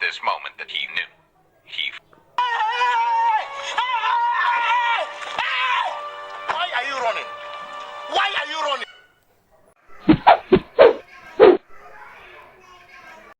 this moment that he knew. He... Why are you running? Why are you running?